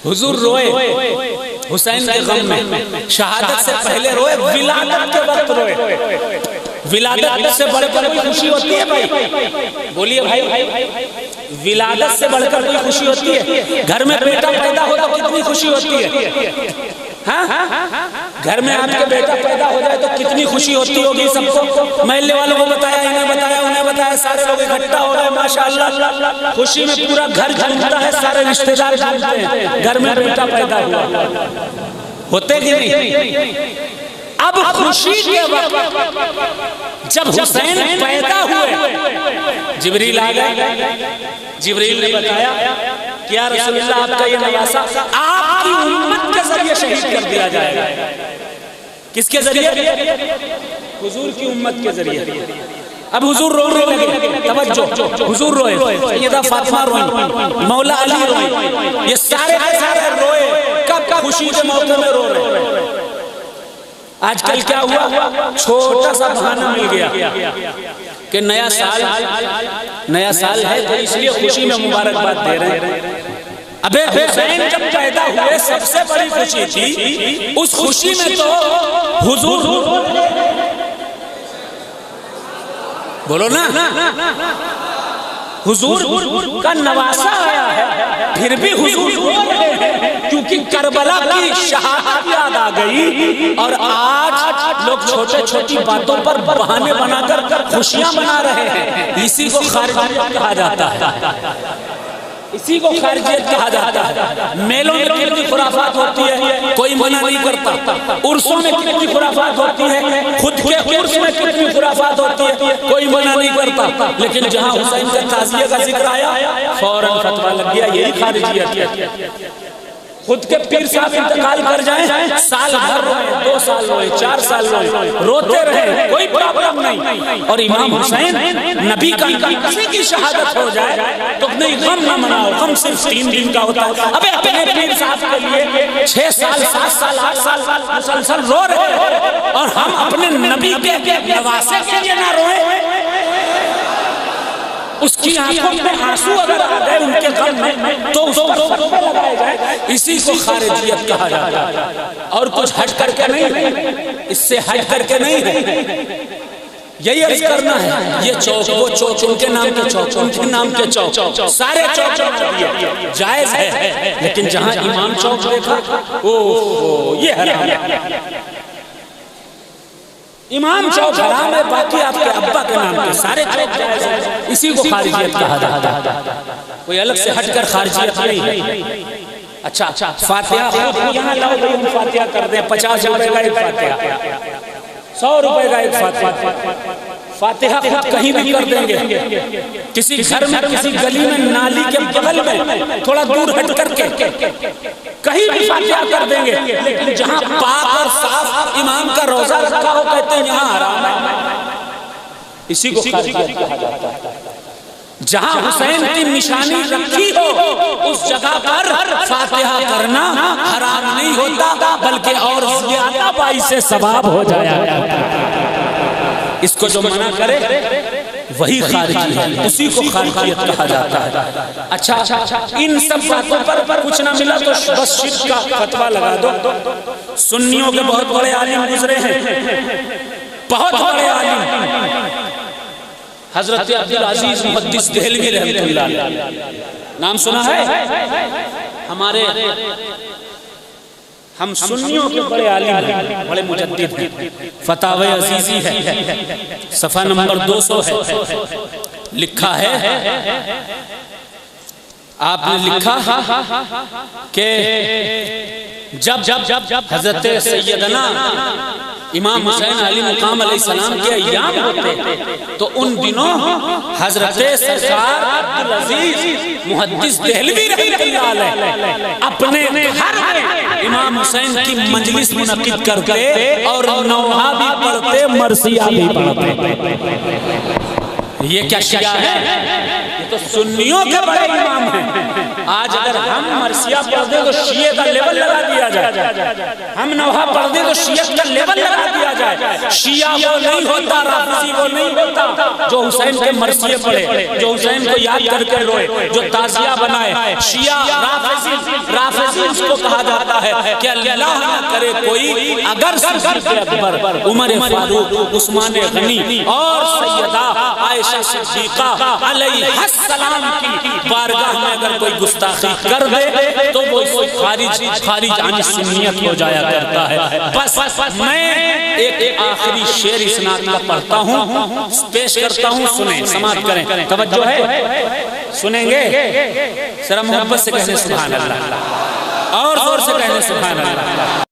حضور روئے حسین کے غم میں، شہادت سے پہلے روئے، ولادت کے وقت روئے۔ ولادت سے بڑھ کر کوئی خوشی ہوتی ہے بھائی؟ بولیے بھائی، ولادت سے بڑھ کر کوئی خوشی ہوتی ہے؟ گھر میں بیٹا پیدا ہو تو کتنی خوشی ہوتی ہے؟ گھر میں آپ کے بیٹا پیدا ہو جائے تو کتنی خوشی ہوتی ہوگی سب کو؟ محلے والوں کو بتایا، انہیں بتایا، انہیں بتایا، سارے لوگ اکٹھا ہو رہے ہیں، ماشاءاللہ خوشی میں پورا گھر جھومتا ہے، سارے رشتہ دار جھومتے ہیں، گھر میں بیٹا پیدا ہوا۔ ہوتے کہ نہیں؟ اب خوشی کے وقت جب حسین پیدا ہوئے، جبریل آ گئے، جبریل نے بتایا کہ یا رسول اللہ آپ کا یہ نواسا آپ کی امت کے ذریعے شہید کر دیا جائے گا۔ کس کے ذریعے؟ حضور کی امت کے ذریعے۔ اب حضور رونے لگے، توجہ، حضور روئے، سیدہ فاطمہ روئیں، مولا علی روئیں، یہ سارے کے سارے روئے۔ کب خوشی کے موقع میں رو رہے ہیں؟ آج کل کیا ہوا؟ چھوٹا سا بہانہ مل گیا کہ نیا سال ہے تو اس لیے خوشی میں مبارکباد دے رہے ہیں۔ ابے حسین جب پیدا ہوئے سب سے بڑی خوشی تھی، اس خوشی میں تو حضور بولو نا، حضور کا نواسا آیا ہے، پھر بھی حضور رو رہے ہیں کیونکہ کربلا کی شہادت یاد آ گئی، اور آج لوگ چھوٹے چھوٹی باتوں پر بہانے بنا کر خوشیاں منا رہے ہیں۔ اسی کو خارجیت کہا جاتا ہے، اسی کو خارجیت کہا جاتا ہے۔ میلوں میں کتنی خرافات ہوتی ہے، کوئی منع نہیں کرتا۔ عرسوں میں کتنی خرافات ہوتی ہے، خود کے عرس میں کتنی خرافات ہوتی ہے، کوئی منع نہیں کرتا۔ لیکن جہاں حسین کے تعزیے کا ذکر آیا، فوراً فتویٰ لگ گیا، یہی خارجیت ہے۔ خود کے پیر صاحب انتقال کر جائیں، سال بھر روئے، 2 سال روئے، 4 سال روئے، روتے رہے، کوئی پرابلم نہیں۔ اور امام حسین نبی کا کسی کی شہادت ہو جائے تو نہیں، غم نہ مناؤ، غم صرف 3 دن کا ہوتا ہے۔ ابے اپنے پیر صاحب کے لیے 6 سال 7 سال 8 سال مسلسل رو رہے ہیں، اور ہم اپنے نبی کے نواسے کے لیے نہ روئیں؟ اس کی آنکھوں میں آنسو اگر آ گئے ان کے غم میں تو اس پر فتویٰ لگائے جائے، اسی کو خارجیت کہا جاتا ہے۔ اور کچھ ہٹ کر کے نہیں، اس سے ہٹ کر کے نہیں، یہی عرض کرنا ہے۔ یہ چوک، وہ چوک، ان کے نام کے چوک، ان کے نام کے چوک، سارے چوک جائز ہے، لیکن جہاں امام چوک دیکھا، یہ حرام ہے۔ امام چوک حرام ہے، باقی آپ کے ابا کے نام کے سارے چوک جائز ہیں، اسی کو خارجیت کہا جاتا ہے۔ کوئی الگ سے ہٹ کر خارجیت نہیں۔ اچھا، فاتحہ یہاں لاؤ بھائی، ہم فاتحہ کر دیں، 50 روپے کا ایک فاتحہ، 100 روپے کا ایک فاتحہ۔ فاتحہ خود کہیں بھی کر دیں گے، کسی گھر میں، کسی گلی میں، نالی کے بغل میں، تھوڑا دور ہٹ کر کے کہیں بھی فاتحہ کر دیں گے، لیکن جہاں پاک اور صاف امام کا روزہ رکھا ہو کہتے ہیں یہاں حرام ہے، اسی کو خارجیت کہا جاتا ہے۔ جہاں حسین کی نشانی رکھی ہو اس جگہ پر فاتحہ کرنا حرام نہیں ہوتا، بلکہ اور زیادہ باعث ثواب ہو جایا ہے۔ اس کو جو منع کرے وہی خارجی ہے، اسی کو خارجیت کہا جاتا ہے۔ اچھا، ان سب باتوں پر کچھ نہ ملا تو بس شرک کا فتویٰ لگا دو۔ سنیوں کے بہت بڑے عالم گزرے ہیں، بہت بڑے عالم، حضرت عبدالعزیز محدث دہلوی رحمۃ اللہ علیہ، نام سنا ہے؟ ہم سنیوں کے بڑے عالم ہیں، بڑے مجدد ہیں۔ فتاوی عزیزی ہے، صفحہ نمبر 200 ہے، لکھا ہے، آپ نے لکھا کہ جب حضرت سیدنا امام حسین علی مقام علیہ السلام کے ایام ہوتے تو ان دنوں حضرت سرکار عبدالعزیز محدث دہلوی رحمۃ اللہ علیہ اپنے گھر میں امام حسین کی مجلس منعقد کرتے اور نوحہ بھی پڑھتے، مرثیہ بھی پڑھتے۔ یہ کیا شیعہ ہے؟ یہ تو سنیوں کے بڑے امام ہیں۔ آج اگر ہم مرثیہ پڑھ دیں تو شیعہ کا لیول لگا دیا جائے، ہم نوحہ پڑھ دیں تو شیعہ کا لیول لگا دیا جائے۔ شیعہ وہ نہیں ہوتا، رافضی وہ نہیں ہوتا جو حسین کے مرثیے پڑھے، جو حسین کو یاد کر کے روئے، جو تعزیہ بنائے۔ شیعہ رافضی اس کو کہا جاتا ہے کہ اللہ نہ کرے کوئی اگر صدیق اکبر، عمر فاروق، عثمان غنی اور سیدہ عائشہ صدیقہ علیہ السلام کی بارگاہ میں اگر کوئی گستاخی کر دے تو وہ خارج عن سنیت ہو جایا کرتا ہے۔ بس میں ایک آخری شعر اس نعت کا پڑھتا ہوں، پیش کرتا ہوں، سنیں، سماعت کریں، توجہ ہے، سنیں گے؟ ذرا محبت سے کہنے سبحان اللہ، اور زور سے کہنے سبحان اللہ۔